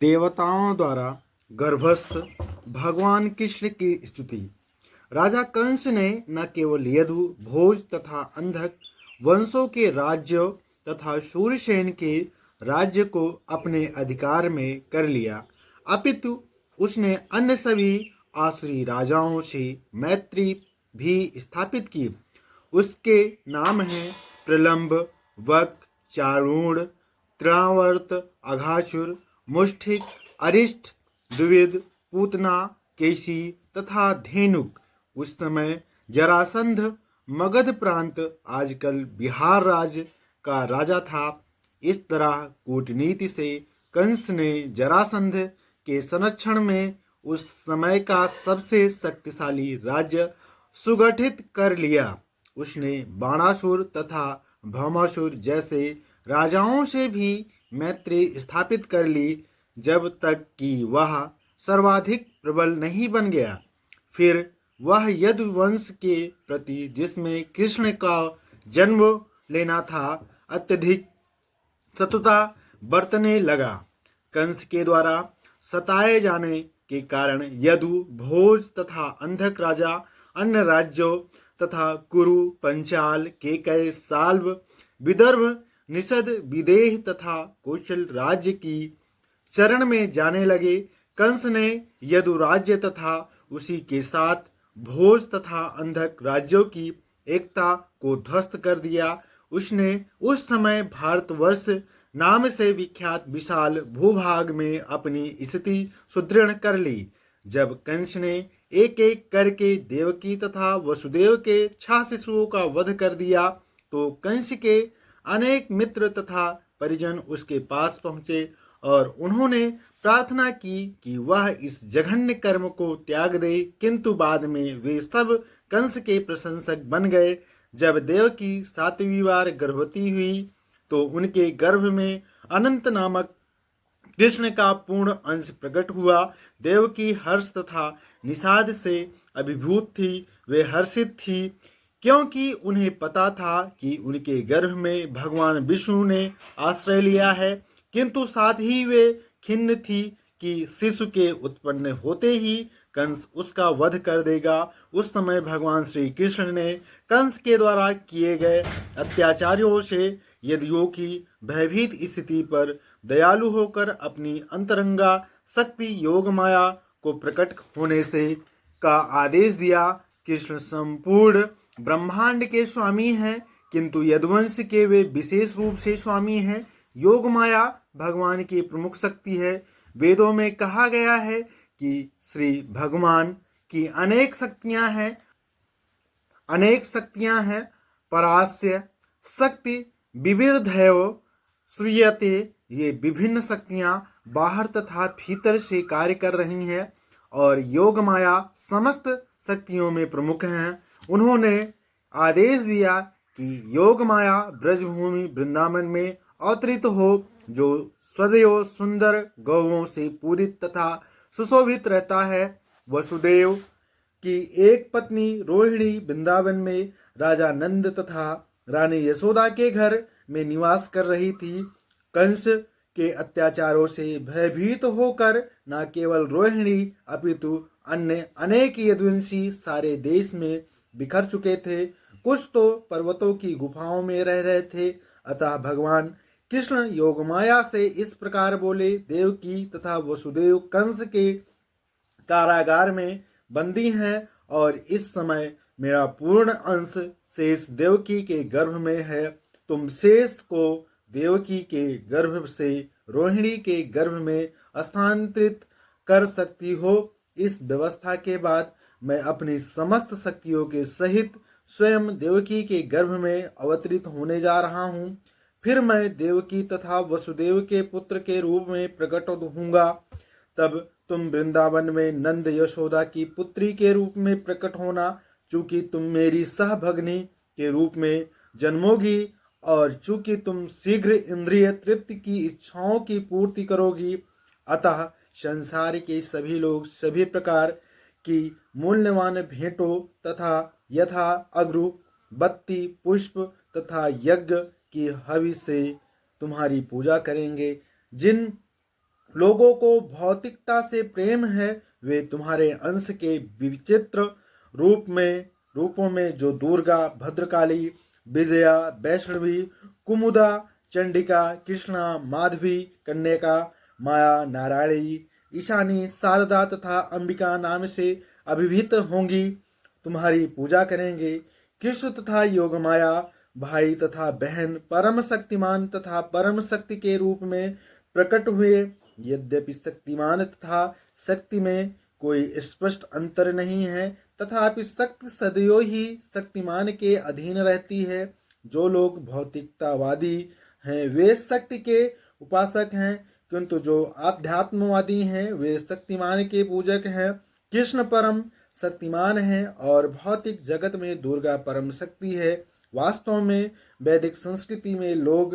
देवताओं द्वारा गर्भस्थ भगवान कृष्ण की स्तुति। राजा कंस ने न केवल यदु, भोज तथा अंधक वंशों के राज्य तथा शूरसेन के राज्य को अपने अधिकार में कर लिया, अपितु उसने अन्य सभी आसुरी राजाओं से मैत्री भी स्थापित की। उसके नाम हैं प्रलंब, वक, चारूण, तृणावर्त, अघासुर, मुष्ठिक, अरिष्ट, द्विविद, पूतना, केशी तथा धेनुक। उस समय जरासंध मगध प्रांत, आजकल बिहार राज्य का राजा था। इस तरह कूटनीति से कंस ने जरासंध के संरक्षण में उस समय का सबसे शक्तिशाली राज्य सुगठित कर लिया। उसने बाणासुर तथा भौमासुर जैसे राजाओं से भी मैत्री स्थापित कर ली, जब तक कि वह सर्वाधिक प्रबल नहीं बन गया। फिर वह यदुवंश के प्रति, जिसमें कृष्ण का जन्म लेना था, अत्यधिक सतुता बरतने लगा। कंस के द्वारा सताए जाने के कारण यदु, भोज तथा अंधक राजा अन्य राज्यों तथा कुरु, पंचाल, केकय, साल्व, विदर्भ, निषद, विदेह तथा कौशल राज्य की शरण में जाने लगे। कंस ने यदु राज्य तथा उसी के साथ भोज तथा अंधक राज्यों की एकता को ध्वस्त कर दिया। उसने उस समय भारतवर्ष नाम से विख्यात विशाल भूभाग में अपनी स्थिति सुदृढ़ कर ली। जब कंस ने एक एक करके देवकी तथा वसुदेव के 6 शिशुओं का वध कर दिया, तो कंस के अनेक मित्र तथा परिजन उसके पास पहुंचे और उन्होंने प्रार्थना की कि वह इस जघन्य कर्म को त्याग दे, किंतु बाद में वे सब कंस के प्रशंसक बन गए। जब देवकी 7वीं बार गर्भवती हुई, तो उनके गर्भ में अनंत नामक कृष्ण का पूर्ण अंश प्रकट हुआ। देवकी हर्ष तथा निषाद से अभिभूत थी। वे हर्षित थी क्योंकि उन्हें पता था कि उनके गर्भ में भगवान विष्णु ने आश्रय लिया है, किंतु साथ ही वे खिन्न थी कि शिशु के उत्पन्न होते ही कंस उसका वध कर देगा। उस समय भगवान श्री कृष्ण ने कंस के द्वारा किए गए अत्याचारियों से यदियों की भयभीत स्थिति पर दयालु होकर अपनी अंतरंगा शक्ति योग माया को प्रकट होने से का आदेश दिया। कृष्ण संपूर्ण ब्रह्मांड के स्वामी हैं, किंतु यदुवंश के वे विशेष रूप से स्वामी हैं। योग माया भगवान की प्रमुख शक्ति है। वेदों में कहा गया है कि श्री भगवान की अनेक शक्तियां हैं। परास्य शक्ति विविधयो श्रूयते। ये विभिन्न शक्तियां बाहर तथा भीतर से कार्य कर रही हैं और योग माया समस्त शक्तियों में प्रमुख हैं। उन्होंने आदेश दिया कि योग माया ब्रजभूमि वृंदावन में अवतरित हो, जो सदैव सुंदर गौओं से पूरित तथा सुशोभित रहता है। वसुदेव की एक पत्नी रोहिणी वृंदावन में राजा नंद तथा रानी यशोदा के घर में निवास कर रही थी। कंस के अत्याचारों से भयभीत होकर न केवल रोहिणी अपितु अन्य अनेक यदुवंशी सारे देश में बिखर चुके थे। कुछ तो पर्वतों की गुफाओं में रह रहे थे। अतः भगवान कृष्ण योगमाया से इस प्रकार बोले, देवकी तथा वसुदेव कंस के कारागार में बंदी हैं और इस समय मेरा पूर्ण अंश शेष देवकी के गर्भ में है। तुम शेष को देवकी के गर्भ से रोहिणी के गर्भ में स्थानांतरित कर सकती हो। इस व्यवस्था के बाद मैं अपनी समस्त शक्तियों के सहित स्वयं देवकी के गर्भ में अवतरित होने जा रहा हूँ। फिर मैं देवकी तथा वसुदेव के पुत्र के रूप में प्रकट होऊंगा। तब तुम वृंदावन में नंद यशोदा की पुत्री के रूप में प्रकट होना, चूंकि तुम मेरी सहभगिनी के रूप में जन्मोगी और चूंकि तुम शीघ्र इंद्रिय तृप्ति की इच्छाओं की पूर्ति करोगी। अतः संसार के सभी लोग सभी प्रकार की मूल्यवान भेंटों तथा यथा अग्रु, बत्ती, पुष्प तथा यज्ञ की हवि से तुम्हारी पूजा करेंगे। जिन लोगों को भौतिकता से प्रेम है, वे तुम्हारे अंश के विचित्र रूपों में जो दुर्गा, भद्रकाली, विजया, वैष्णवी, कुमुदा, चंडिका, कृष्णा, माधवी, कन्यका, माया, नारायणी, ईशानी, शारदा तथा अंबिका नाम से अभिहित होंगी, तुम्हारी पूजा करेंगे। कृष्ण तथा योग माया भाई तथा बहन परम शक्तिमान तथा परम शक्ति के रूप में प्रकट हुए। यद्यपि शक्तिमान तथा शक्ति में कोई स्पष्ट अंतर नहीं है, तथापि शक्ति सदैव ही शक्तिमान के अधीन रहती है। जो लोग भौतिकतावादी हैं वे शक्ति के उपासक हैं, किंतु जो आध्यात्मवादी हैं वे शक्तिमान के पूजक हैं। कृष्ण परम शक्तिमान है और भौतिक जगत में दुर्गा परम शक्ति है। वास्तव में वैदिक संस्कृति में लोग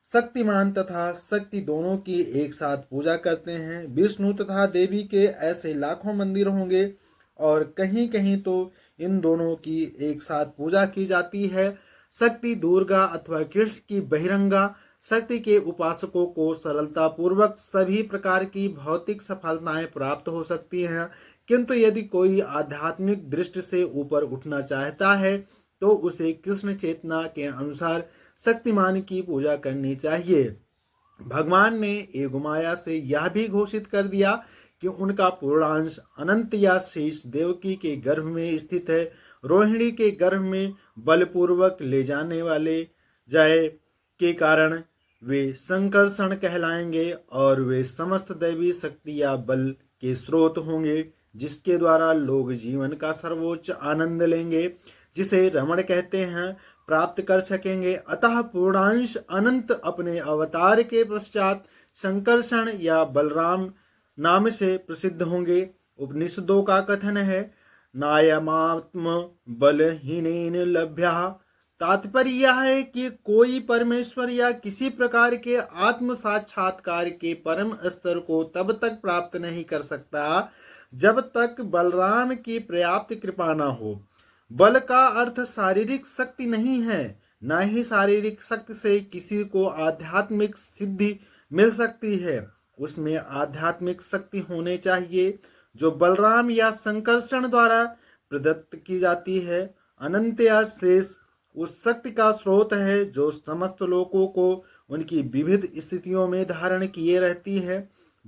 शक्तिमान तथा शक्ति दोनों की एक साथ पूजा करते हैं। विष्णु तथा देवी के ऐसे लाखों मंदिर होंगे और कहीं कहीं तो इन दोनों की एक साथ पूजा की जाती है। शक्ति दुर्गा अथवा कृष्ण की बहिरंगा शक्ति के उपासकों को सरलता पूर्वक सभी प्रकार की भौतिक सफलताएं प्राप्त हो सकती हैं, किंतु यदि कोई आध्यात्मिक दृष्टि से ऊपर उठना चाहता है तो उसे कृष्ण चेतना के अनुसार शक्तिमान की पूजा करनी चाहिए। भगवान ने एगोमाया से यह भी घोषित कर दिया कि उनका पूर्णांश अनंत या शेष देवकी के गर्भ में स्थित है। रोहिणी के गर्भ में बलपूर्वक ले जाने वाले जाए के कारण वे संकर्षण कहलाएंगे और वे समस्त दैवी शक्ति या बल के स्रोत होंगे, जिसके द्वारा लोग जीवन का सर्वोच्च आनंद लेंगे, जिसे रमण कहते हैं, प्राप्त कर सकेंगे। अतः पूर्णांश अनंत अपने अवतार के पश्चात संकर्षण या बलराम नाम से प्रसिद्ध होंगे। उपनिषदों का कथन है, नायमात्म बलहीनेन लभ्या। तात्पर्य यह है कि कोई परमेश्वर या किसी प्रकार के आत्म साक्षात्कार के परम स्तर को तब तक प्राप्त नहीं कर सकता जब तक बलराम की पर्याप्त कृपा न हो। बल का अर्थ शारीरिक शक्ति नहीं है, न ही शारीरिक शक्ति से किसी को आध्यात्मिक सिद्धि मिल सकती है। उसमें आध्यात्मिक शक्ति होने चाहिए जो बलराम या संकर्षण द्वारा प्रदत्त की जाती है। अनंत या शेष उस शक्ति का स्रोत है जो समस्त लोगों को उनकी विविध स्थितियों में धारण किए रहती है।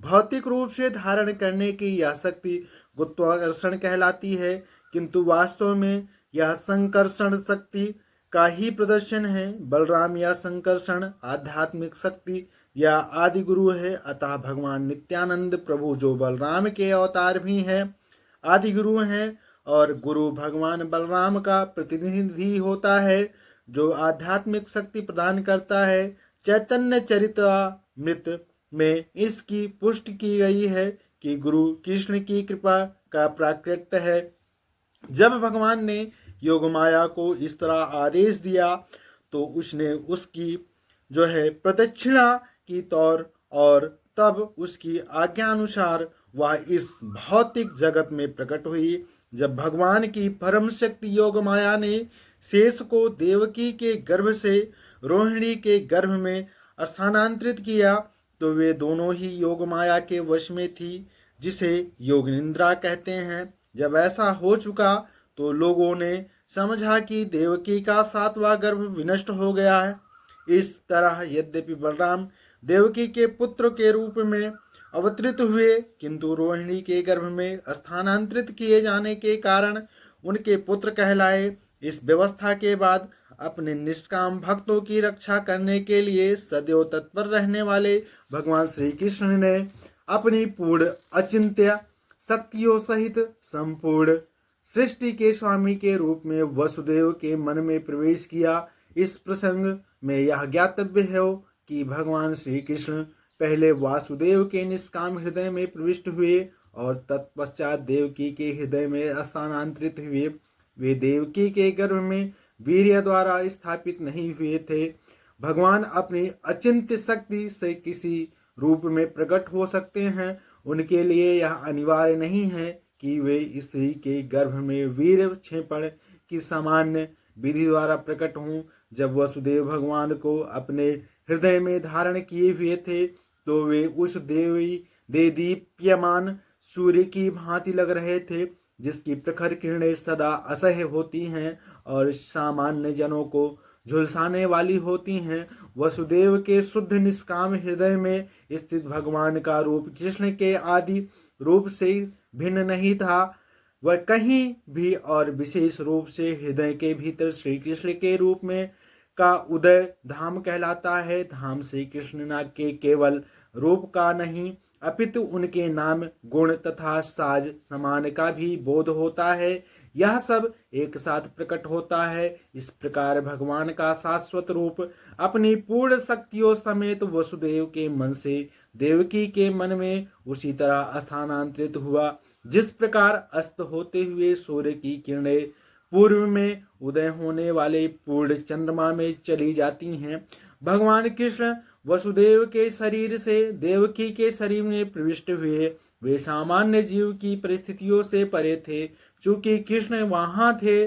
भौतिक रूप से धारण करने की यह शक्ति गुरुत्वाकर्षण कहलाती है, किंतु वास्तव में यह संकर्षण शक्ति का ही प्रदर्शन है। बलराम या संकर्षण आध्यात्मिक शक्ति या आदि गुरु है। अतः भगवान नित्यानंद प्रभु जो बलराम के अवतार भी हैं, आदि गुरु हैं, और गुरु भगवान बलराम का प्रतिनिधि होता है जो आध्यात्मिक शक्ति प्रदान करता है। चैतन्य चरितामृत में इसकी पुष्टि की गई है कि गुरु कृष्ण की कृपा का प्राकट्य है। जब भगवान ने योगमाया को इस तरह आदेश दिया तो उसने उसकी प्रदक्षिणा की और तब उसकी आज्ञा अनुसार वह इस भौतिक जगत में प्रकट हुई। जब भगवान की परम शक्ति योगमाया ने शेष को देवकी के गर्भ से रोहिणी के गर्भ में स्थानांतरित किया तो वे दोनों ही योगमाया के वश में थी, जिसे योग निद्रा कहते हैं। जब ऐसा हो चुका तो लोगों ने समझा कि देवकी का 7वां गर्भ विनष्ट हो गया है। इस तरह यद्यपि बलराम देवकी के पुत्र के रूप में अवतरित हुए, किंतु रोहिणी के गर्भ में स्थानांतरित किए जाने के कारण उनके पुत्र कहलाए। इस व्यवस्था के बाद अपने निष्काम भक्तों की रक्षा करने के लिए सदैव तत्पर रहने वाले भगवान श्री कृष्ण ने अपनी पूर्ण अचिंत्य शक्तियों सहित संपूर्ण सृष्टि के स्वामी के रूप में वसुदेव के मन में प्रवेश किया। इस प्रसंग में यह ज्ञातव्य है कि भगवान श्री कृष्ण पहले वासुदेव के निष्काम हृदय में प्रविष्ट हुए और तत्पश्चात देवकी के हृदय में स्थानांतरित हुए। वे देवकी के गर्भ में वीर्य द्वारा स्थापित नहीं हुए थे। भगवान अपनी अचिंत्य शक्ति से किसी रूप में प्रकट हो सकते हैं। उनके लिए यह अनिवार्य नहीं है कि वे स्त्री के गर्भ में वीर्य क्षेपण की सामान्य विधि द्वारा प्रकट हों। जब वसुदेव भगवान को अपने हृदय में धारण किए हुए थे तो वे उस देवी दे दीप्यमान सूर्य की भांति लग रहे थे, जिसकी प्रखर किरणें सदा असह्य होती हैं और सामान्य जनों को झुलसाने वाली होती हैं। वसुदेव के शुद्ध निष्काम हृदय में स्थित भगवान का रूप कृष्ण के आदि रूप से भिन्न नहीं था। वह कहीं भी और विशेष रूप से हृदय के भीतर श्री कृष्ण के रूप में का उदय धाम कहलाता है। धाम श्री कृष्ण ना के केवल रूप का नहीं अपितु उनके नाम गुण तथा साज समान का भी बोध होता है। यह सब एक साथ प्रकट होता है। इस प्रकार भगवान का शाश्वत रूप अपनी पूर्ण शक्तियों समेत वसुदेव के मन से देवकी के मन में उसी तरह स्थानांतरित हुआ, जिस प्रकार अस्त होते हुए सूर्य की किरणें पूर्व में उदय होने वाले पूर्ण चंद्रमा में चली जाती हैं। भगवान कृष्ण वसुदेव के शरीर से देवकी के शरीर में प्रविष्ट हुए। वे सामान्य जीव की परिस्थितियों से परे थे। चूंकि कृष्ण वहां थे,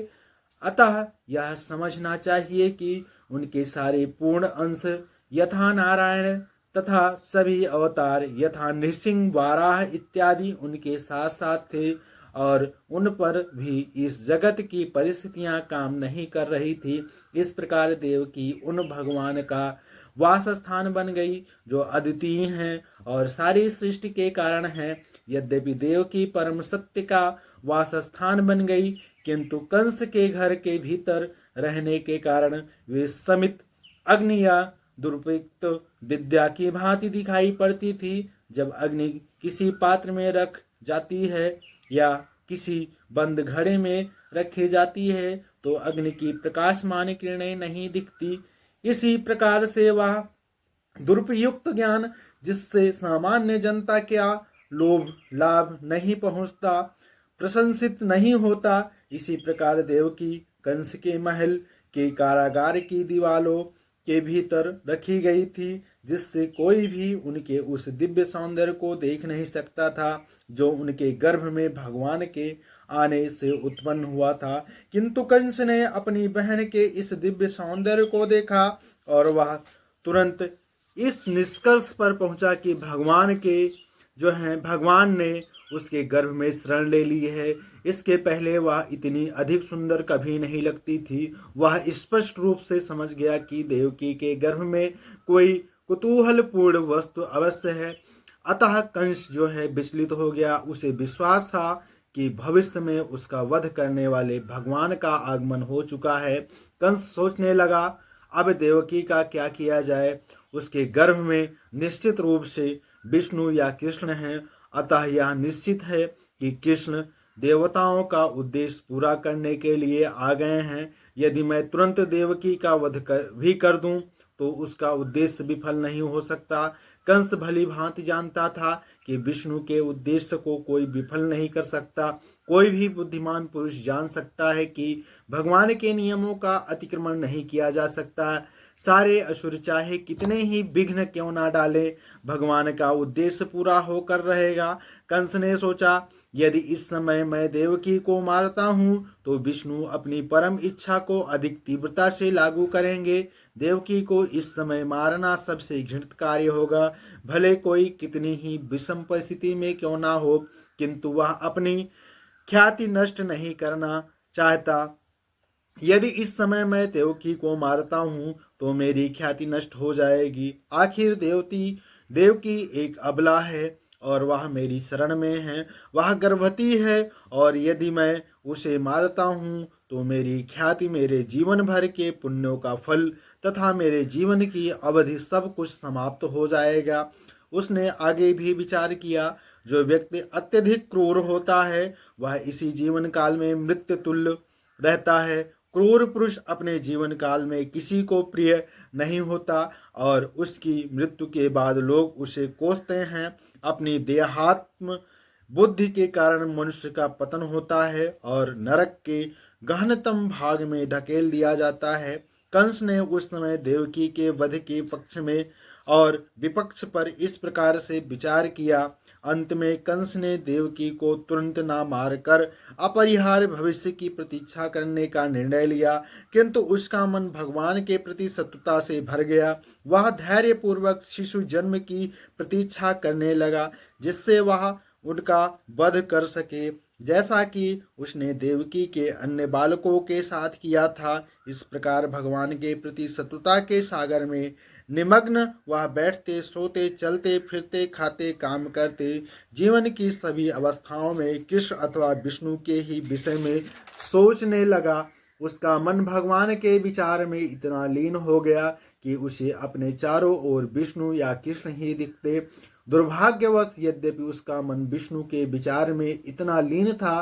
अतः यह समझना चाहिए कि उनके सारे पूर्ण अंश यथा नारायण तथा सभी अवतार यथा नृसिंह वाराह इत्यादि उनके साथ साथ थे और उन पर भी इस जगत की परिस्थितियां काम नहीं कर रही थी। इस प्रकार देवकी उन भगवान का वास स्थान बन गई जो अद्वितीय हैं और सारी सृष्टि के कारण हैं। यद्यपि देवकी परम सत्य का वास स्थान बन गई, किंतु कंस के घर के भीतर रहने के कारण वे समित अग्नि या दुर्पयुक्त विद्या की भांति दिखाई पड़ती थी। जब अग्नि किसी पात्र में रख जाती है या किसी बंद घड़े में रखी जाती है तो अग्नि की प्रकाशमान किरणें नहीं दिखती। इसी प्रकार से वह दुरुपयुक्त ज्ञान जिससे सामान्य जनता का लोभ लाभ नहीं पहुंचता, प्रशंसित नहीं होता, इसी प्रकार देवकी कंस के महल के कारागार की दीवालों के भीतर रखी गई थी, जिससे कोई भी उनके उस दिव्य सौंदर्य को देख नहीं सकता था जो उनके गर्भ में भगवान के आने से उत्पन्न हुआ था। किंतु कंस ने अपनी बहन के इस दिव्य सौंदर्य को देखा और वह तुरंत इस निष्कर्ष पर पहुंचा कि भगवान ने उसके गर्भ में शरण ले ली है। इसके पहले वह इतनी अधिक सुंदर कभी नहीं लगती थी। वह स्पष्ट रूप से समझ गया कि देवकी के गर्भ में कोई कुतूहलपूर्ण वस्तु अवश्य है। अतः कंस विचलित हो गया। उसे विश्वास था कि भविष्य में उसका वध करने वाले भगवान का आगमन हो चुका है। कंस सोचने लगा, अब देवकी का क्या किया जाए। उसके गर्भ में निश्चित रूप से विष्णु या कृष्ण हैं, अतः यह निश्चित है कि कृष्ण देवताओं का उद्देश्य पूरा करने के लिए आ गए हैं। यदि मैं तुरंत देवकी का वध भी कर दूं तो उसका उद्देश्य विफल नहीं हो सकता। कंस भली भांति जानता था कि विष्णु के उद्देश्य को कोई विफल नहीं कर सकता। कोई भी बुद्धिमान पुरुष जान सकता है कि भगवान के नियमों का अतिक्रमण नहीं किया जा सकता। सारे असुर चाहे कितने ही विघ्न क्यों ना डाले, भगवान का उद्देश्य पूरा होकर रहेगा। कंस ने सोचा, यदि इस समय मैं देवकी को मारता हूँ तो विष्णु अपनी परम इच्छा को अधिक तीव्रता से लागू करेंगे। देवकी को इस समय मारना सबसे घृणित कार्य होगा। भले कोई कितनी ही विषम परिस्थिति में क्यों ना हो, किंतु वह अपनी ख्याति नष्ट नहीं करना चाहता। यदि इस समय मैं देवकी को मारता हूँ तो मेरी ख्याति नष्ट हो जाएगी। आखिर देवकी एक अबला है और वह मेरी शरण में है। वह गर्भवती है और यदि मैं उसे मारता हूँ तो मेरी ख्याति, मेरे जीवन भर के पुण्यों का फल तथा मेरे जीवन की अवधि सब कुछ समाप्त हो जाएगा। उसने आगे भी विचार किया, जो व्यक्ति अत्यधिक क्रूर होता है वह इसी जीवन काल में मृत्यु तुल्य रहता है। क्रूर पुरुष अपने जीवन काल में किसी को प्रिय नहीं होता और उसकी मृत्यु के बाद लोग उसे कोसते हैं। अपनी देहात्म बुद्धि के कारण मनुष्य का पतन होता है और नरक के गहनतम भाग में ढकेल दिया जाता है। कंस ने उस समय देवकी के वध के पक्ष में और विपक्ष पर इस प्रकार से विचार किया। अंत में कंस ने देवकी को तुरंत ना मारकर अपरिहार्य भविष्य की प्रतीक्षा करने का निर्णय लिया, किंतु उसका मन भगवान के प्रति शत्रुता से भर गया। वह धैर्यपूर्वक शिशु जन्म की प्रतीक्षा करने लगा, जिससे वह उनका वध कर सके, जैसा कि उसने देवकी के अन्य बालकों के साथ किया था। इस प्रकार भगवान के प्रति शत्रुता के सागर में निमग्न वह बैठते, सोते, चलते फिरते, खाते, काम करते, जीवन की सभी अवस्थाओं में कृष्ण अथवा विष्णु के ही विषय में सोचने लगा। उसका मन भगवान के विचार में इतना लीन हो गया कि उसे अपने चारों ओर विष्णु या कृष्ण ही दिखते। दुर्भाग्यवश यद्यपि उसका मन विष्णु के विचार में इतना लीन था,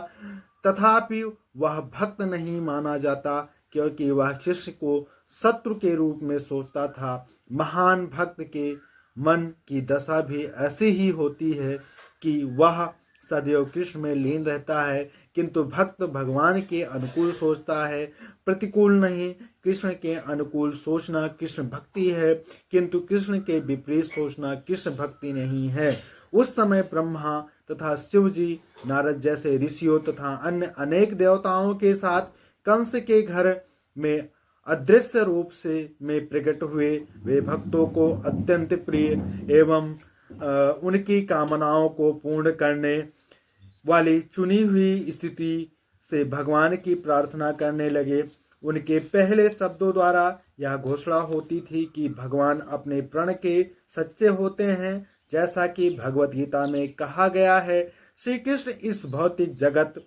तथापि वह भक्त नहीं माना जाता, क्योंकि वह कृष्ण को शत्रु के रूप में सोचता था। महान भक्त के मन की दशा भी ऐसी ही होती है कि वह सदैव कृष्ण में लीन रहता है, किंतु भक्त भगवान के अनुकूल सोचता है, प्रतिकूल नहीं। कृष्ण के अनुकूल सोचना कृष्ण भक्ति है, किंतु कृष्ण के विपरीत सोचना कृष्ण भक्ति नहीं है। उस समय ब्रह्मा तथा शिव जी, नारद जैसे ऋषियों तथा अन्य अनेक देवताओं के साथ कंस के घर में अदृश्य रूप से में प्रकट हुए। वे भक्तों को अत्यंत प्रिय एवं उनकी कामनाओं को पूर्ण करने वाली चुनी हुई स्थिति से भगवान की प्रार्थना करने लगे। उनके पहले शब्दों द्वारा यह घोषणा होती थी कि भगवान अपने प्रण के सच्चे होते हैं, जैसा कि भगवत गीता में कहा गया है। श्री कृष्ण इस भौतिक जगत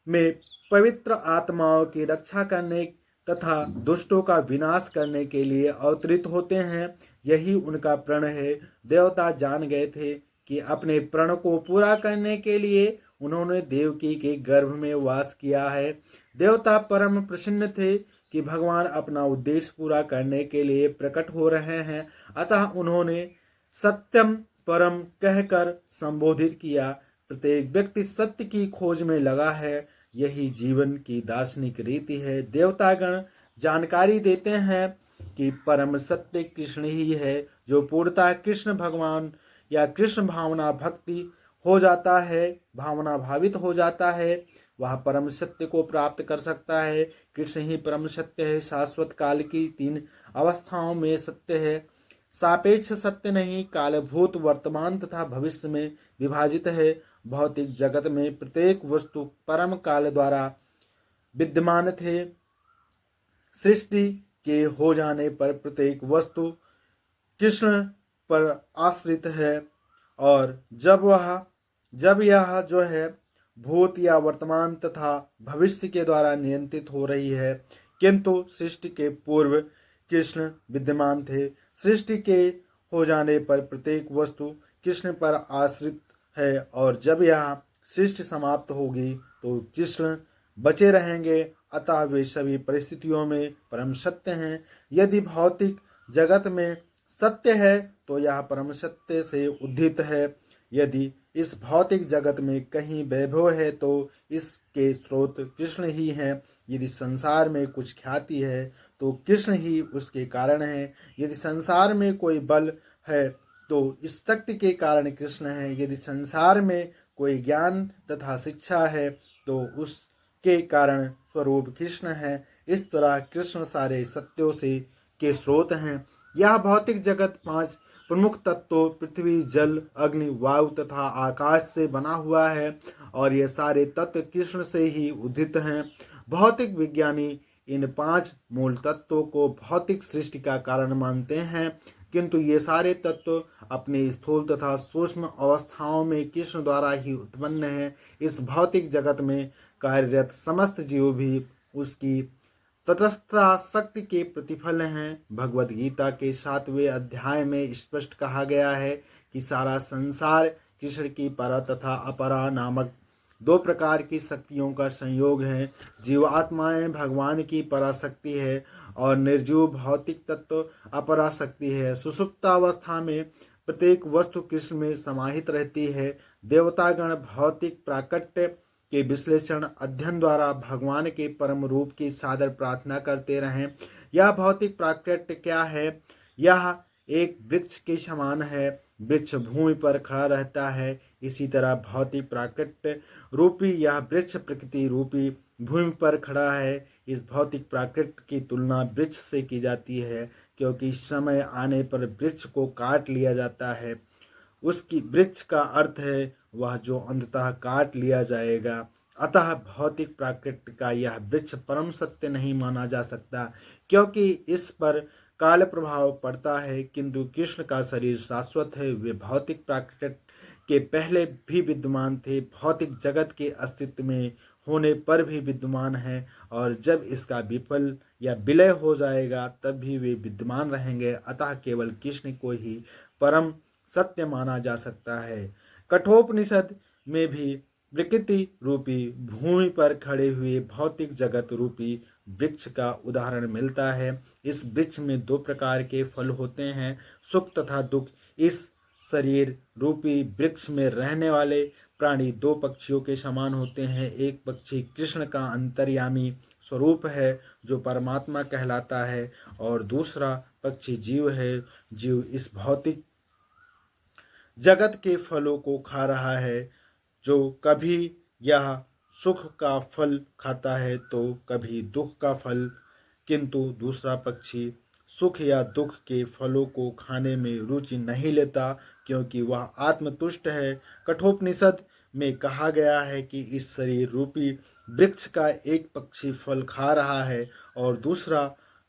में पवित्र आत्माओं की रक्षा करने तथा दुष्टों का विनाश करने के लिए अवतरित होते हैं। यही उनका प्रण है। देवता जान गए थे कि अपने प्रण को पूरा करने के लिए उन्होंने देवकी के गर्भ में वास किया है। देवता परम प्रसन्न थे कि भगवान अपना उद्देश्य पूरा करने के लिए प्रकट हो रहे हैं, अतः उन्होंने सत्यम परम कहकर संबोधित किया। प्रत्येक व्यक्ति सत्य की खोज में लगा है, यही जीवन की दार्शनिक रीति है। देवतागण जानकारी देते हैं कि परम सत्य कृष्ण ही है। जो पूर्णतः कृष्ण भगवान या कृष्ण भावना भक्ति हो जाता है, भावना भावित हो जाता है, वह परम सत्य को प्राप्त कर सकता है। कृष्ण ही परम सत्य है, शाश्वत काल की 3 अवस्थाओं में सत्य है, सापेक्ष सत्य नहीं, कालभूत, वर्तमान तथा भविष्य में विभाजित है। भौतिक जगत में प्रत्येक वस्तु परम काल द्वारा विद्यमान थे। सृष्टि के हो जाने पर प्रत्येक वस्तु कृष्ण पर आश्रित है, और जब यह जो है भूत या वर्तमान तथा भविष्य के द्वारा नियंत्रित हो रही है, किंतु सृष्टि के पूर्व कृष्ण विद्यमान थे। सृष्टि के हो जाने पर प्रत्येक वस्तु कृष्ण पर आश्रित है, और जब यह सृष्टि समाप्त होगी तो कृष्ण बचे रहेंगे। अतः वे सभी परिस्थितियों में परम सत्य हैं। यदि भौतिक जगत में सत्य है तो यह परम सत्य से उद्धित है। यदि इस भौतिक जगत में कहीं वैभव है तो इसके स्रोत कृष्ण ही हैं। यदि संसार में कुछ ख्याति है तो कृष्ण ही उसके कारण है। यदि संसार में कोई बल है तो इस शक्ति के कारण कृष्ण है। यदि संसार में कोई ज्ञान तथा शिक्षा है तो उसके कारण स्वरूप कृष्ण है। इस तरह कृष्ण सारे सत्यों से के स्रोत हैं। यह भौतिक जगत 5 प्रमुख तत्वों पृथ्वी, जल, अग्नि, वायु तथा आकाश से बना हुआ है, और ये सारे तत्व कृष्ण से ही उदित हैं। भौतिक विज्ञानी इन 5 मूल तत्वों को भौतिक सृष्टि का कारण मानते हैं, किंतु ये सारे तत्व अपने स्थूल तथा सूक्ष्म अवस्थाओं में कृष्ण द्वारा ही उत्पन्न हैं। इस भौतिक जगत में कार्यरत समस्त जीव भी उसकी तटस्थता शक्ति के प्रतिफल हैं। भगवत गीता के 7वें अध्याय में स्पष्ट कहा गया है कि सारा संसार कृष्ण की परा तथा अपरा नामक 2 प्रकार की शक्तियों का संयोग है। जीवात्माएं भगवान की पराशक्ति है और निर्जीव भौतिक तत्व अपराशक्ति है। सुषुप्तावस्था में प्रत्येक वस्तु कृष्ण में समाहित रहती है। देवतागण भौतिक प्राकट्य के विश्लेषण अध्ययन द्वारा भगवान के परम रूप की सादर प्रार्थना करते रहें। यह भौतिक प्राकट्य क्या है? यह एक वृक्ष के समान है वृक्ष भूमि पर खड़ा रहता है, इसी तरह भौतिक प्राकृत रूपी यह वृक्ष प्रकृति रूपी भूमि पर खड़ा है। इस भौतिक प्राकृत की तुलना वृक्ष से की जाती है, क्योंकि समय आने पर वृक्ष को काट लिया जाता है। उसकी वृक्ष का अर्थ है वह जो अंततः काट लिया जाएगा। अतः भौतिक प्राकृत का यह वृक्ष परम सत्य नहीं माना जा सकता, क्योंकि इस पर काल प्रभाव पड़ता है। किंतु कृष्ण का शरीर शाश्वत है, वे भौतिक प्राकृत के पहले भी विद्यमान थे, भौतिक जगत के अस्तित्व में होने पर भी विद्यमान है, और जब इसका विफल या विलय हो जाएगा तब भी वे विद्यमान रहेंगे। अतः केवल कृष्ण को ही परम सत्य माना जा सकता है। कठोपनिषद में भी प्रकृति रूपी भूमि पर खड़े हुए भौतिक जगत रूपी वृक्ष का उदाहरण मिलता है। इस वृक्ष में दो प्रकार के फल होते हैं, सुख तथा दुख। इस शरीर रूपी वृक्ष में रहने वाले प्राणी दो पक्षियों के समान होते हैं। एक पक्षी कृष्ण का अंतर्यामी स्वरूप है जो परमात्मा कहलाता है, और दूसरा पक्षी जीव है। जीव इस भौतिक जगत के फलों को खा रहा है, जो कभी यह सुख का फल खाता है तो कभी दुख का फल। किंतु दूसरा पक्षी सुख या दुख के फलों को खाने में रुचि नहीं लेता, क्योंकि वह आत्मतुष्ट है। कठोपनिषद में कहा गया है कि इस शरीर रूपी वृक्ष का एक पक्षी फल खा रहा है और दूसरा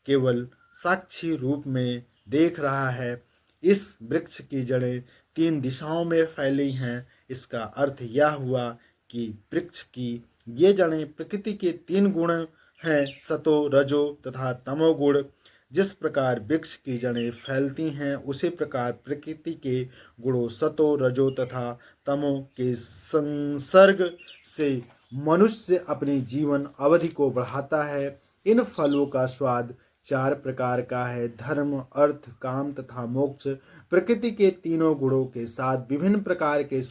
केवल साक्षी रूप में देख रहा है। इस वृक्ष की जड़ें 3 दिशाओं में फैली हैं। इसका अर्थ यह हुआ कि वृक्ष की ये जड़ें प्रकृति के 3 गुण हैं, सतो रजो तथा तमोगुण। जिस प्रकार वृक्ष की जड़ें फैलती हैं, उसी प्रकार प्रकृति के गुणों सतो रजो तथा तमो के संसर्ग से मनुष्य अपनी जीवन अवधि को बढ़ाता है। इन फलों का स्वाद 4 प्रकार का है, धर्म, अर्थ, काम तथा मोक्ष। प्रकृति के तीनों गुणों के साथ विभिन्न प्रकार के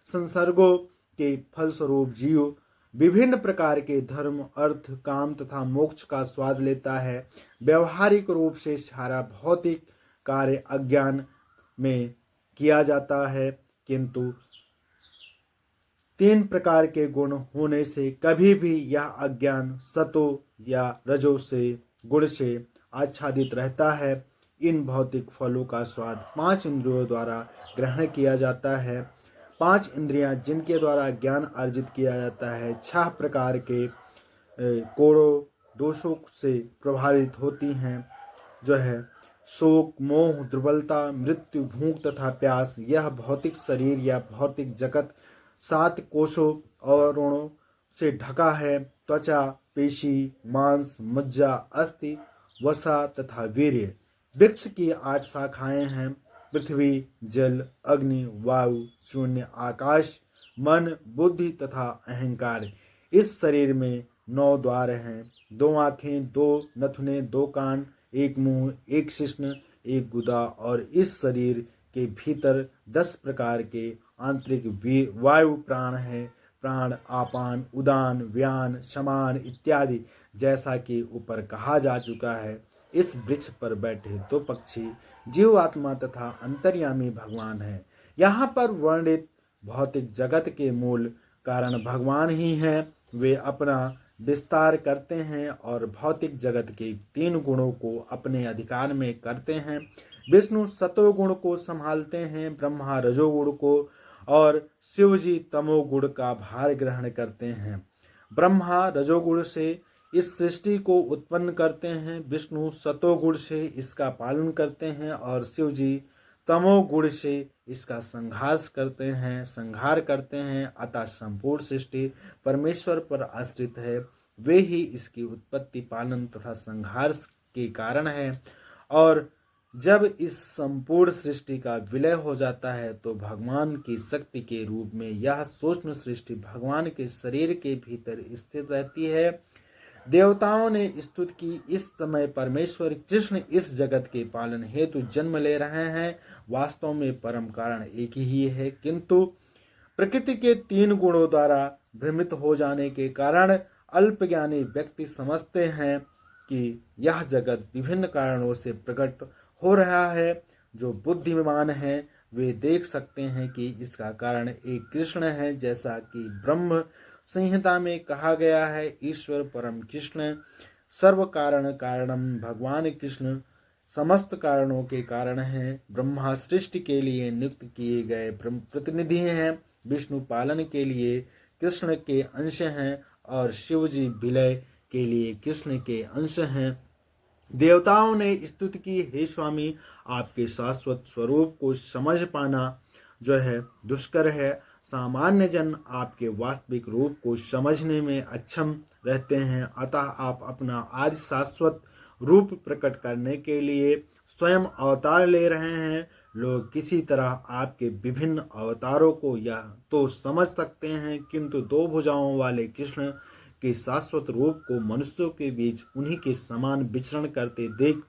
संसर्गों के फलस्वरूप जीव विभिन्न प्रकार के धर्म, अर्थ, काम तथा मोक्ष का स्वाद लेता है। व्यवहारिक रूप से सारा भौतिक कार्य अज्ञान में किया जाता है, किंतु 3 प्रकार के गुण होने से कभी भी यह अज्ञान सतो या रजो से गुण से आच्छादित रहता है। इन भौतिक फलों का स्वाद 5 इंद्रियों द्वारा ग्रहण किया जाता है। 5 इंद्रियां जिनके द्वारा ज्ञान अर्जित किया जाता है 6 प्रकार के कोड़ों दोषों से प्रभावित होती हैं, जो है शोक, मोह, दुर्बलता, मृत्यु, भूख तथा प्यास। यह भौतिक शरीर या भौतिक जगत 7 कोशों आवरणों से ढका है, त्वचा, पेशी, मांस, मज्जा, अस्थि, वसा तथा वीर्य। वृक्ष की 8 शाखाएं हैं, पृथ्वी, जल, अग्नि, वायु, शून्य, आकाश, मन, बुद्धि तथा अहंकार। इस शरीर में 9 द्वार हैं, 2 आँखें, 2 नथुने, 2 कान, 1 मुंह, 1 शिश्न, 1 गुदा, और इस शरीर के भीतर 10 प्रकार के आंतरिक वायु प्राण हैं। प्राण आपान, उदान, व्यान, समान इत्यादि। जैसा कि ऊपर कहा जा चुका है, इस वृक्ष पर बैठे 2 पक्षी जीवात्मा तथा अंतर्यामी भगवान हैं। यहाँ पर वर्णित भौतिक जगत के मूल कारण भगवान ही हैं। वे अपना विस्तार करते हैं और भौतिक जगत के 3 गुणों को अपने अधिकार में करते हैं। विष्णु सतोगुण को संभालते हैं, ब्रह्मा रजोगुण को, और शिवजी तमोगुण का भार ग्रहण करते हैं। ब्रह्मा रजोगुण से इस सृष्टि को उत्पन्न करते हैं, विष्णु सतोगुण से इसका पालन करते हैं, और शिवजी तमोगुण से इसका संहार करते हैं। अतः संपूर्ण सृष्टि परमेश्वर पर आश्रित है। वे ही इसकी उत्पत्ति, पालन तथा संहार के कारण है। और जब इस संपूर्ण सृष्टि का विलय हो जाता है तो भगवान की शक्ति के रूप में यह सूक्ष्म सृष्टि भगवान के शरीर के भीतर स्थित रहती है। देवताओं ने स्तुति की, इस समय परमेश्वर कृष्ण इस जगत के पालन हेतु जन्म ले रहे हैं। वास्तव में परम कारण एक ही है, किंतु प्रकृति के 3 गुणों द्वारा भ्रमित हो जाने के कारण अल्पज्ञानी व्यक्ति समझते हैं कि यह जगत विभिन्न कारणों से प्रकट हो रहा है। जो बुद्धिमान हैं वे देख सकते हैं कि इसका कारण एक कृष्ण है, जैसा कि ब्रह्म संहिता में कहा गया है। ईश्वर परम कृष्ण सर्व कारण कारणम, भगवान कृष्ण समस्त कारणों के कारण हैं। ब्रह्मा सृष्टि के लिए नियुक्त किए गए प्रतिनिधि हैं, विष्णु पालन के लिए कृष्ण के अंश हैं और शिव जी विलय के लिए कृष्ण के अंश हैं। देवताओं ने स्तुति की, हे स्वामी, आपके शाश्वत स्वरूप को समझ पाना जो है दुष्कर है। सामान्य जन आपके वास्तविक रूप को समझने में अक्षम रहते हैं, अतः आप अपना आदि शाश्वत रूप प्रकट करने के लिए स्वयं अवतार ले रहे हैं। लोग किसी तरह आपके विभिन्न अवतारों को यह तो समझ सकते हैं, किंतु दो भुजाओं वाले कृष्ण के शाश्वत रूप को मनुष्यों के बीच उन्हीं के समान विचरण करते देख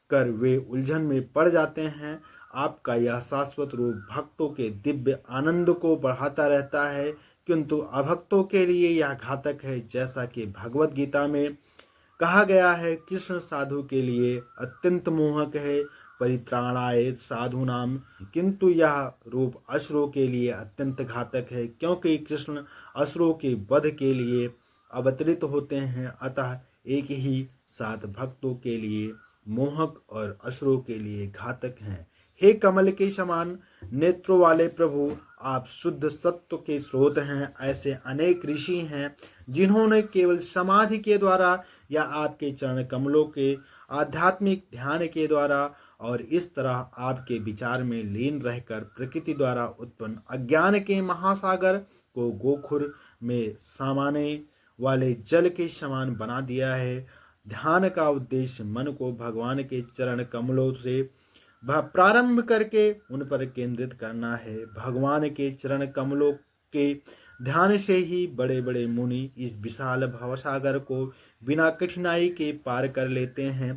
कर वे उलझन में पड़ जाते हैं। आपका यह शाश्वत रूप भक्तों के दिव्य आनंद को बढ़ाता रहता है, किंतु अभक्तों के लिए यह घातक है। जैसा कि भगवत गीता में कहा गया है, कृष्ण साधु के लिए अत्यंत मोहक है, परित्राणाय साधुनाम, किंतु यह रूप असुरों के लिए अत्यंत घातक है, क्योंकि कृष्ण असुरों के वध के लिए अवतरित होते हैं। अतः एक ही साथ भक्तों के लिए मोहक और असुरों के लिए घातक हैं। हे कमल के समान नेत्रों वाले प्रभु, आप शुद्ध सत्व के स्रोत हैं। ऐसे अनेक ऋषि हैं जिन्होंने केवल समाधि के द्वारा या आपके चरण कमलों के आध्यात्मिक ध्यान के द्वारा और इस तरह आपके विचार में लीन रहकर प्रकृति द्वारा उत्पन्न अज्ञान के महासागर को गोखुर में समाने वाले जल के समान बना दिया है। ध्यान का उद्देश्य मन को भगवान के चरण कमलों से प्रारंभ करके उन पर केंद्रित करना है। भगवान के चरण कमलों के ध्यान से ही बड़े बड़े मुनि इस विशाल भवसागर को बिना कठिनाई के पार कर लेते हैं।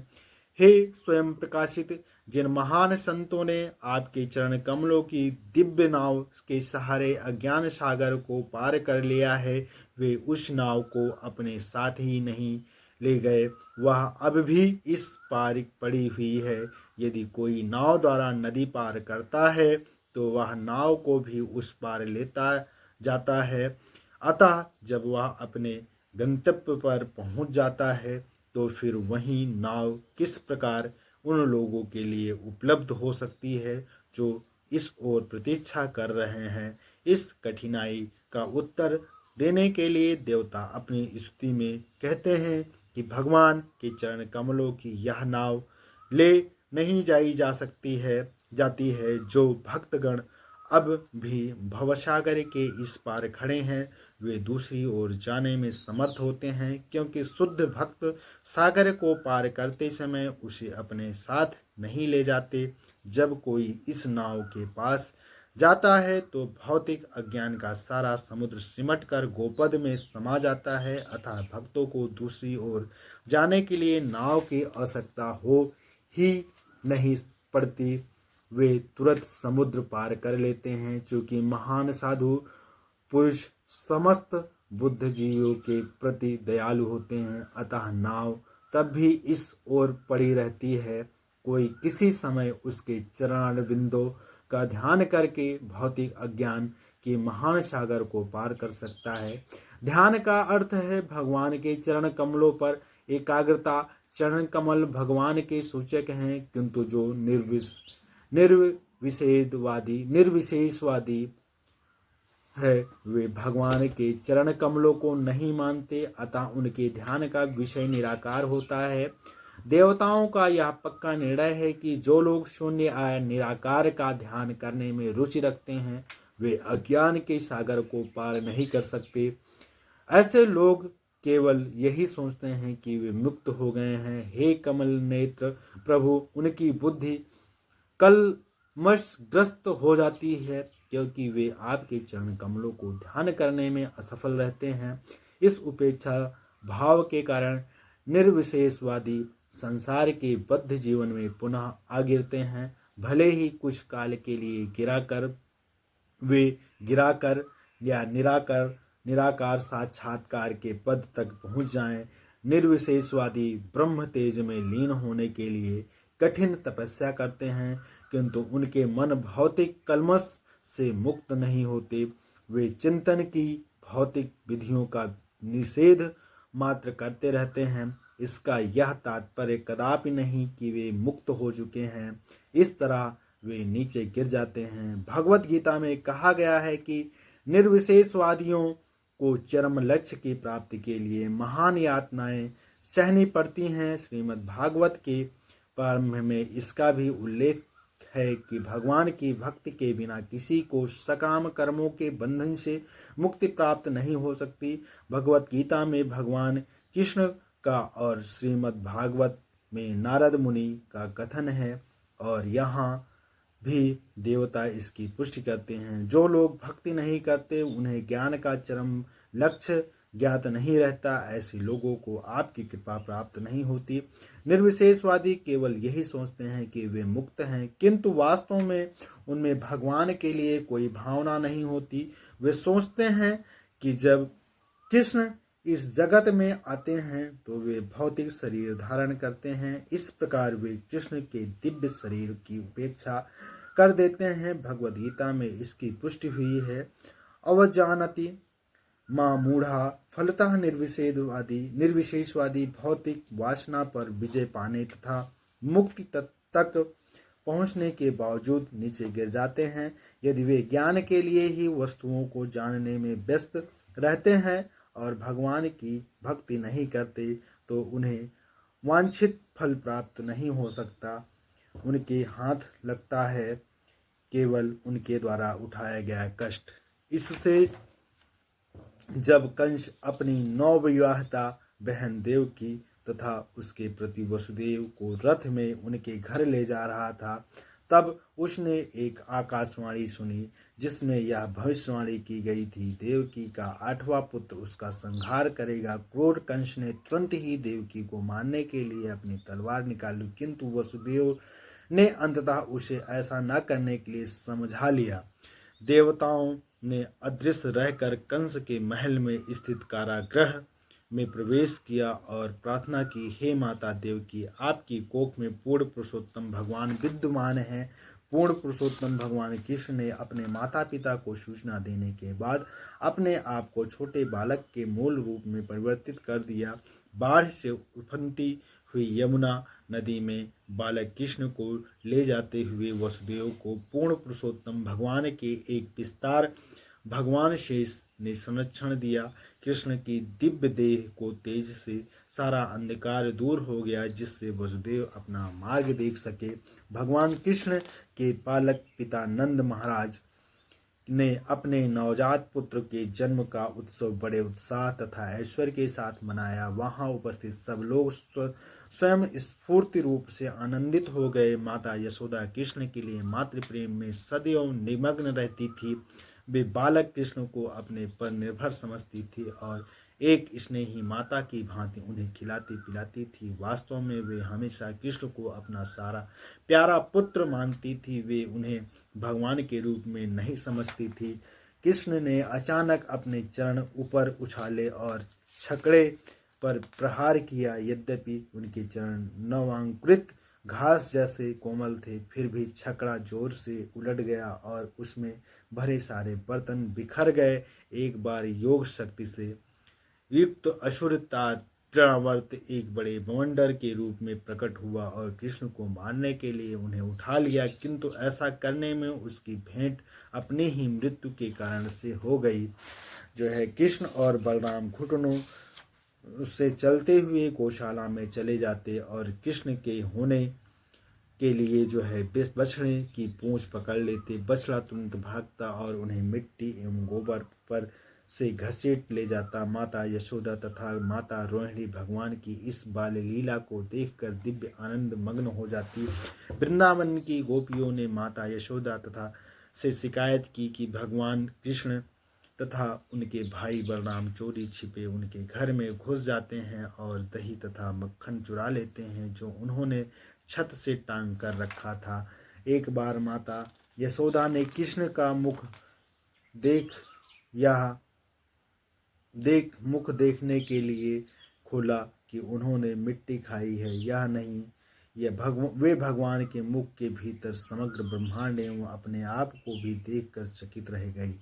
हे स्वयं प्रकाशित, जिन महान संतों ने आपके चरण कमलों की दिव्य नाव के सहारे अज्ञान सागर को पार कर लिया है, वे उस नाव को अपने साथ ही नहीं ले गए, वह अब भी इस पार पड़ी हुई है। यदि कोई नाव द्वारा नदी पार करता है तो वह नाव को भी उस पार लेता जाता है। अतः जब वह अपने गंतव्य पर पहुंच जाता है तो फिर वही नाव किस प्रकार उन लोगों के लिए उपलब्ध हो सकती है जो इस ओर प्रतीक्षा कर रहे हैं। इस कठिनाई का उत्तर देने के लिए देवता अपनी स्तुति में कहते हैं कि भगवान के चरण कमलों की यह नाव ले नहीं जाती है। जो भक्तगण अब भी भवसागर के इस पार खड़े हैं, वे दूसरी ओर जाने में समर्थ होते हैं, क्योंकि शुद्ध भक्त सागर को पार करते समय उसे अपने साथ नहीं ले जाते। जब कोई इस नाव के पास जाता है तो भौतिक अज्ञान का सारा समुद्र सिमट कर गोपद में समा जाता है। अतः भक्तों को दूसरी ओर जाने के लिए नाव की आवश्यकता हो ही नहीं पड़ती, वे तुरंत समुद्र पार कर लेते हैं। चूँकि महान साधु पुरुष समस्त बुद्ध जीवों के प्रति दयालु होते हैं, अतः नाव तब भी इस ओर पड़ी रहती है। कोई किसी समय उसके चरणारविंदों का ध्यान करके भौतिक अज्ञान के महान सागर को पार कर सकता है। ध्यान का अर्थ है भगवान के चरण कमलों पर एकाग्रता। चरण कमल भगवान के सूचक हैं, किंतु जो निर्विशेषवादी है वे भगवान के चरण कमलों को नहीं मानते, अतः उनके ध्यान का विषय निराकार होता है। देवताओं का यह पक्का निर्णय है कि जो लोग शून्य आय निराकार का ध्यान करने में रुचि रखते हैं, वे अज्ञान के सागर को पार नहीं कर सकते। ऐसे लोग केवल यही सोचते हैं कि वे मुक्त हो गए हैं। हे कमल नेत्र प्रभु, उनकी बुद्धि कलमशग्रस्त हो जाती है, क्योंकि वे आपके चरण कमलों को ध्यान करने में असफल रहते हैं। इस उपेक्षा भाव के कारण निर्विशेषवादी संसार के बद्ध जीवन में पुनः आ गिरते हैं। भले ही कुछ काल के लिए गिराकर या निराकार साक्षात्कार के पद तक पहुंच जाएं। निर्विशेषवादी ब्रह्म तेज में लीन होने के लिए कठिन तपस्या करते हैं, किंतु उनके मन भौतिक कलमश से मुक्त नहीं होते। वे चिंतन की भौतिक विधियों का निषेध मात्र करते रहते हैं। इसका यह तात्पर्य कदापि नहीं कि वे मुक्त हो चुके हैं। इस तरह वे नीचे गिर जाते हैं। भगवत गीता में कहा गया है कि निर्विशेषवादियों को चरम लक्ष्य की प्राप्ति के लिए महान यातनाएं सहनी पड़ती हैं। श्रीमद् भागवत के प्रारंभ में इसका भी उल्लेख है कि भगवान की भक्ति के बिना किसी को सकाम कर्मों के बंधन से मुक्ति प्राप्त नहीं हो सकती। भगवत गीता में भगवान कृष्ण का और श्रीमद् भागवत में नारद मुनि का कथन है और यहाँ भी देवता इसकी पुष्टि करते हैं। जो लोग भक्ति नहीं करते, उन्हें ज्ञान का चरम लक्ष्य ज्ञात नहीं रहता, ऐसे लोगों को आपकी कृपा प्राप्त नहीं होती। निर्विशेषवादी केवल यही सोचते हैं कि वे मुक्त हैं, किंतु वास्तव में उनमें भगवान के लिए कोई भावना नहीं होती। वे सोचते हैं कि जब कृष्ण इस जगत में आते हैं तो वे भौतिक शरीर धारण करते हैं। इस प्रकार वे कृष्ण के दिव्य शरीर की उपेक्षा कर देते हैं। भगवद गीता में इसकी पुष्टि हुई है। अवजानति मां मूढ़ा फलतः निर्विशेषवादी भौतिक वासना पर विजय पाने तथा मुक्ति तक पहुंचने के बावजूद नीचे गिर जाते हैं। यदि वे ज्ञान के लिए ही वस्तुओं को जानने में व्यस्त रहते हैं और भगवान की भक्ति नहीं करते तो उन्हें वांछित फल प्राप्त नहीं हो सकता। उनके हाथ लगता है केवल उनके द्वारा उठाया गया कष्ट। इससे जब कंस अपनी नवविवाहिता बहन देवकी तथा उसके प्रति वसुदेव को रथ में उनके घर ले जा रहा था, तब उसने एक आकाशवाणी सुनी जिसमें यह भविष्यवाणी की गई थी, देवकी का 8वां पुत्र उसका संहार करेगा। क्रूर कंस ने तुरंत ही देवकी को मारने के लिए अपनी तलवार निकाली, किंतु वसुदेव ने अंततः उसे ऐसा न करने के लिए समझा लिया। देवताओं ने अदृश्य रहकर कंस के महल में स्थित कारागृह में प्रवेश किया और प्रार्थना की, हे माता देवकी, आपकी कोख में पूर्ण पुरुषोत्तम भगवान विद्यमान है। पूर्ण पुरुषोत्तम भगवान कृष्ण ने अपने माता पिता को सूचना देने के बाद अपने आप को छोटे बालक के मूल रूप में परिवर्तित कर दिया। बाढ़ से उफनती हुई यमुना नदी में बालक कृष्ण को ले जाते हुए वसुदेव को पूर्ण पुरुषोत्तम भगवान के एक विस्तार भगवान शेष ने संरक्षण दिया। कृष्ण की दिव्य देह को तेज से सारा अंधकार दूर हो गया, जिससे वसुदेव अपना मार्ग देख सके। भगवान कृष्ण के पालक पिता नंद महाराज ने अपने नवजात पुत्र के जन्म का उत्सव बड़े उत्साह तथा ऐश्वर्य के साथ मनाया। वहां उपस्थित सब लोग स्वयं स्फूर्ति रूप से आनंदित हो गए। माता यशोदा कृष्ण के लिए मातृ प्रेम में सदैव निमग्न रहती थी। वे बालक कृष्ण को अपने पर निर्भर समझती थी और एक स्नेही माता की भांति उन्हें खिलाती पिलाती थी। वास्तव में वे हमेशा कृष्ण को अपना सारा प्यारा पुत्र मानती थी। वे उन्हें भगवान के रूप में नहीं समझती थी। कृष्ण ने अचानक अपने चरण ऊपर उछाले और छकड़े पर प्रहार किया। यद्यपि उनके चरण नवांकुरित घास जैसे कोमल थे, फिर भी छकड़ा जोर से उलट गया और उसमें भरे सारे बर्तन बिखर गए। एक बार योग शक्ति से युक्त असुर तारावर्त एक बड़े बवंडर के रूप में प्रकट हुआ और कृष्ण को मारने के लिए उन्हें उठा लिया, किंतु ऐसा करने में उसकी भेंट अपनी ही मृत्यु के कारण से हो गई। जो है कृष्ण और बलराम घुटनों उससे चलते हुए गौशाला में चले जाते और कृष्ण के होने के लिए जो है बछड़े की पूंछ पकड़ लेते। बछड़ा तुरंत भागता और उन्हें मिट्टी एवं गोबर पर से घसीट ले जाता। माता यशोदा तथा माता रोहिणी भगवान की इस बाल लीला को देखकर दिव्य आनंद मग्न हो जाती। वृंदावन की गोपियों ने माता यशोदा तथा से शिकायत की कि भगवान कृष्ण तथा उनके भाई बलराम चोरी छिपे उनके घर में घुस जाते हैं और दही तथा मक्खन चुरा लेते हैं जो उन्होंने छत से टांग कर रखा था। एक बार माता यशोदा ने कृष्ण का मुख देखने के लिए खोला कि उन्होंने मिट्टी खाई है या नहीं। वे भगवान के मुख के भीतर समग्र ब्रह्मांड एवं अपने आप को भी देखकर चकित रह गई।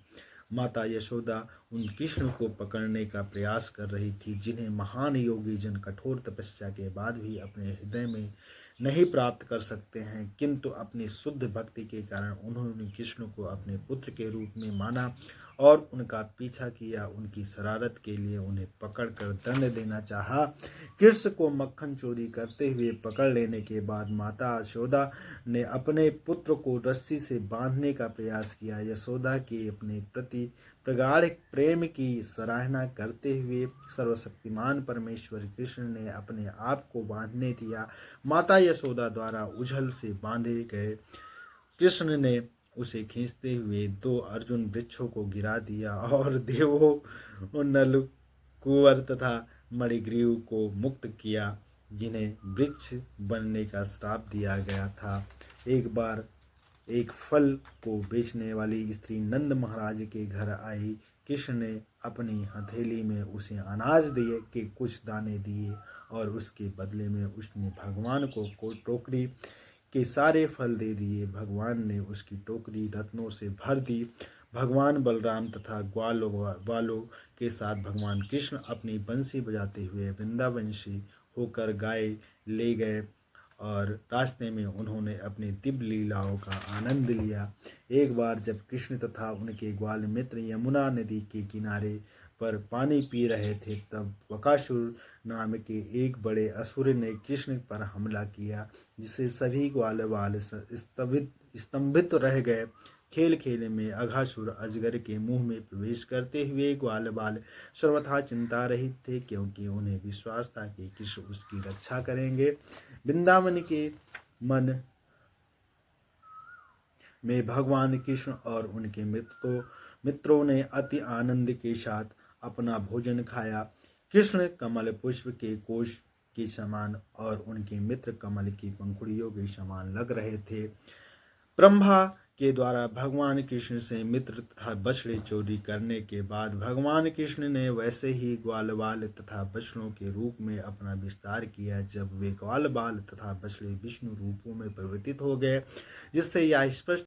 माता यशोदा उन कृष्ण को पकड़ने का प्रयास कर रही थी, जिन्हें महान योगी जन कठोर तपस्या के बाद भी अपने हृदय में नहीं प्राप्त कर सकते हैं, किंतु अपनी शुद्ध भक्ति के कारण उन्होंने कृष्ण को अपने पुत्र के रूप में माना और उनका पीछा किया। उनकी शरारत के लिए उन्हें पकड़कर दंड देना चाहा। कृष्ण को मक्खन चोरी करते हुए पकड़ लेने के बाद माता यशोदा ने अपने पुत्र को रस्सी से बांधने का प्रयास किया। यशोदा के अपने प्रति प्रगाढ़ प्रेम की सराहना करते हुए सर्वशक्तिमान परमेश्वर कृष्ण ने अपने आप को बांधने दिया। माता यशोदा द्वारा उछल से बांधे गए कृष्ण ने उसे खींचते हुए 2 अर्जुन वृक्षों को गिरा दिया और देवों, नल, कुंवर तथा मणिग्रीव को मुक्त किया, जिन्हें वृक्ष बनने का श्राप दिया गया था। एक बार एक फल को बेचने वाली स्त्री नंद महाराज के घर आई। कृष्ण ने अपनी हथेली में उसे अनाज दिए के कुछ दाने दिए और उसके बदले में उसने भगवान को टोकरी के सारे फल दे दिए। भगवान ने उसकी टोकरी रत्नों से भर दी। भगवान बलराम तथा ग्वालों के साथ भगवान कृष्ण अपनी बंसी बजाते हुए वृंदावन से होकर गाय ले गए और रास्ते में उन्होंने अपनी दिव्य लीलाओं का आनंद लिया। एक बार जब कृष्ण तथा उनके ग्वाल मित्र यमुना नदी के किनारे पर पानी पी रहे थे, तब बकासुर नाम के एक बड़े असुर ने कृष्ण पर हमला किया, जिसे सभी ग्वाल स्तंभित रह गए। खेल खेल में अघासुर अजगर के मुंह में प्रवेश करते हुए ग्वाल बाल सर्वथा चिंता रहित थे, क्योंकि उन्हें विश्वास था कि कृष्ण उसकी रक्षा करेंगे। वृंदावन के मन में भगवान कृष्ण और उनके मित्रों ने अति आनंद के साथ अपना भोजन खाया। कृष्ण कमल पुष्प के कोश के समान और उनके मित्र कमल की पंखुड़ियों के समान लग रहे थे। ब्रह्मा के द्वारा भगवान कृष्ण से मित्र तथा बछड़े चोरी करने के बाद भगवान कृष्ण ने वैसे ही ग्वाल बाल तथा बछड़ों के रूप में अपना विस्तार किया। जब वे ग्वाल बाल तथा बछड़े विष्णु रूपों में परिवर्तित हो गए, जिससे यह स्पष्ट